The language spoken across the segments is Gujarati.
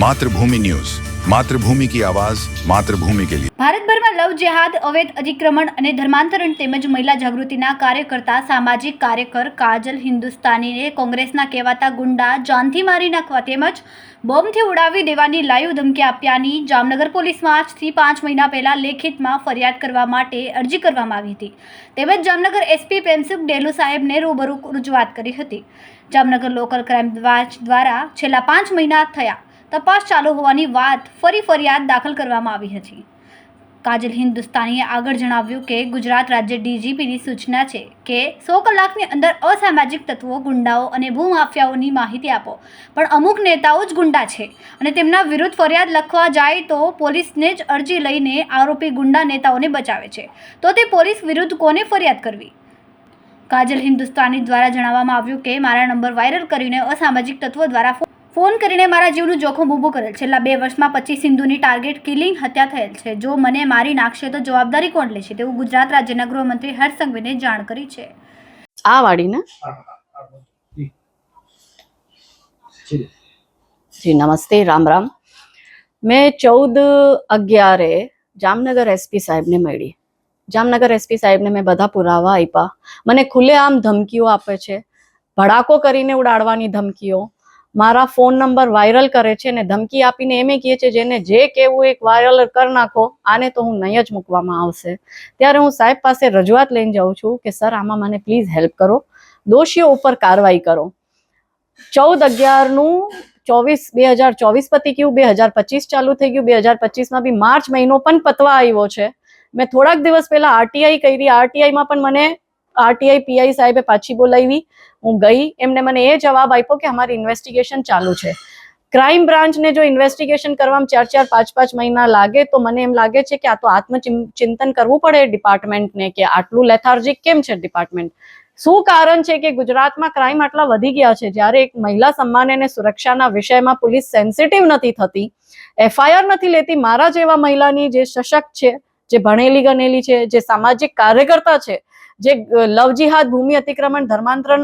मातृभूमि न्यूज, मातृभूमि की आवाज, मातृभूमि के लिए। ભારતભરમાં લવ જેહાદ, અવૈધ અતિક્રમણ અને ધર્માંતરણ તેમજ મહિલા જાગૃતિના કાર્ય કરતા સામાજિક કાર્યકર કાજલ હિન્દુસ્તાનીને કોંગ્રેસના કહેવાતા ગુંડા જાનથી મારી નાખવા તેમજ બોમ્બથી ઉડાવી દેવાની લાઈવ ધમકી આપ્યાની જામનગર પોલીસમાં આજથી 5 મહિના પહેલા લેખિતમાં ફરિયાદ કરવા માટે અરજી કરવામાં આવી હતી તેમજ જામનગર એસપી પ્રેમસુખ ડેલુ સાહેબને રૂબરૂ રજૂઆત કરી હતી। જામનગર લોકલ ક્રાઇમ બ્રાન્ચ દ્વારા છેલ્લા 5 મહિના થયા તપાસ ચાલુ હોવાની વાત ફરી ફરિયાદ દાખલ કરવામાં આવી હતી। કાજલ હિન્દુસ્તાનીએ આગળ જણાવ્યું કે ગુજરાત રાજ્ય ડીજીપીની સૂચના છે કે 100 કલાકની અંદર અસામાજિક તત્વો, ગુંડાઓ અને ભૂમાફિયાઓની માહિતી આપો, પણ અમુક નેતાઓ જ ગુંડા છે અને તેમના વિરુદ્ધ ફરિયાદ લખવા જાય તો પોલીસને જ અરજી લઈને આરોપી ગુંડા નેતાઓને બચાવે છે, તો તે પોલીસ વિરુદ્ધ કોને ફરિયાદ કરવી? કાજલ હિન્દુસ્તાની દ્વારા જણાવવામાં આવ્યું કે મારા નંબર વાયરલ કરીને અસામાજિક તત્વો દ્વારા ફોન કરીને મારા જીવનું જોખમ ઊભું કરેલ। છેલ્લા 2 વર્ષમાં 25 હિન્દુની ટાર્ગેટ કિલિંગ હત્યા થયેલ છે। જો મને મારી નાખશે તો જવાબદારી કોણ લેશે તેવું ગુજરાત રાજ્યના ગૃહમંત્રી હર્ષ સંઘવીને જાણ કરી છે। આ વાડીને જી નમસ્તે, રામ રામ। મેં 14/11 જામનગર એસપી સાહેબને મળી। જામનગર એસપી સાહેબને મેં બધા પુરાવા આપ્યા। મને ખુલ્લેઆમ ધમકીઓ આપે છે, ભડાકો કરીને ઉડાડવાની ધમકીઓ, મારા ફોન નંબર વાયરલ કરે છે ને ધમકી આપીને એમ કહે છે જેને જે કહેવું એક વાયરલ કરી નાખો, આને તો હું નહીં જ મૂકવામાં આવશે। ત્યારે હું સાહેબ પાસે રજૂઆત લઈને જાઉં છું કે સર આમાં મને પ્લીઝ હેલ્પ કરો, દોષીઓ ઉપર કાર્યવાહી કરો। 14/11 2024 પતી ગયું, 2025 ચાલુ થઈ ગયું, 2025માં બી માર્ચ મહિનો પણ પતવા આવ્યો છે। મેં થોડાક દિવસ પહેલા આરટીઆઈ કરી, આરટીઆઈમાં પણ મને આરટીઆઈ પીઆઈ સાહેબે પાછી બોલાવી, હું ગઈ, એમને મને એ જવાબ આપ્યો કે અમારી ઇન્વેસ્ટિગેશન ચાલુ છે। ક્રાઇમ બ્રાન્ચને જો ઇન્વેસ્ટિગેશન કરવામાં 4-4, 5-5 મહિના લાગે તો મને એમ લાગે છે કે આ તો આત્મચિંતન કરવું પડે ડિપાર્ટમેન્ટને કે આટલું લેથાર્જિક કેમ છે ડિપાર્ટમેન્ટ? શું કારણ છે કે ગુજરાતમાં ક્રાઇમ આટલા વધી ગયા છે? જ્યારે એક મહિલા સન્માન અને સુરક્ષાના વિષયમાં પોલીસ સેન્સિટિવ નથી થતી, એફઆઈઆર નથી લેતી, મારા જેવા મહિલાની જે સશક્ત છે, જે ભણેલી ગણેલી છે, જે સામાજિક કાર્યકર્તા છે, જે લવ જિહાદ, ભૂમિ અતિક્રમણ, ધર્માંતરણ,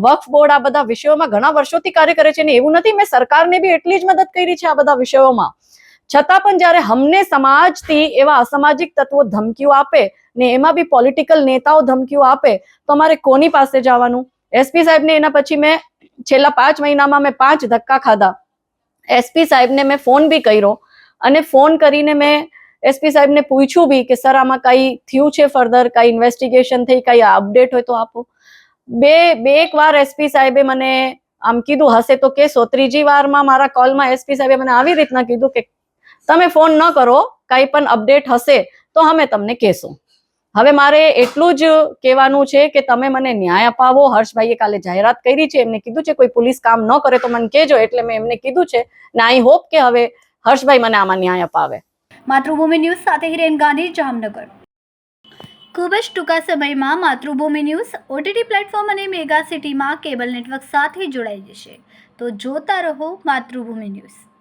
વક્ફ બોર્ડ, આ બધા વિષયોમાં ઘણા વર્ષોથી કાર્ય કરે છે ને એવું નથી, મેં સરકારને બી એટલી જ મદદ કરી છે આ બધા વિષયોમાં। છતાં પણ જ્યારે અમને સમાજથી એવા અસામાજિક તત્વો ધમકીઓ આપે ને એમાં બી પોલિટિકલ નેતાઓ ધમકીઓ આપે તો અમારે કોની પાસે જવાનું? એસપી સાહેબને એના પછી મેં છેલ્લા 5 મહિનામાં મેં 5 ધક્કા ખાધા। એસપી સાહેબને મેં ફોન બી કર્યો અને ફોન કરીને મેં એસપી સાહેબને પૂછ્યું બી કે સર આમાં કઈ થયું છે, ફર્ધર કઈ ઇન્વેસ્ટિગેશન થઈ, કઈ અપડેટ હોય તો આપો। બે એક વાર એસપી સાહેબે મને આમ કીધું હશે તો કેસો, ત્રીજી વારમાં મારા કોલમાં એસપી સાહેબે મને આવી રીતના કીધું કે તમે ફોન ન કરો, કઈ પણ અપડેટ હશે તો અમે તમને કહેશું। હવે મારે એટલું જ કહેવાનું છે કે તમે મને ન્યાય અપાવો। હર્ષભાઈએ કાલે જાહેરાત કરી છે, એમને કીધું છે કોઈ પોલીસ કામ ન કરે તો મને કહેજો, એટલે મેં એમને કીધું છે ને આઈ હોપ કે હવે હર્ષભાઈ મને આમાં ન્યાય અપાવે। માતૃભૂમિ ન્યૂઝ સાથે હિરેન ગાંધી, જામનગર। ખૂબ જ ટૂંકા સમયમાં માતૃભૂમિ ન્યૂઝ ઓટીટી પ્લેટફોર્મ અને મેગા સિટીમાં કેબલ નેટવર્ક સાથે જોડાઈ જશે, તો જોતા રહો માતૃભૂમિ ન્યૂઝ।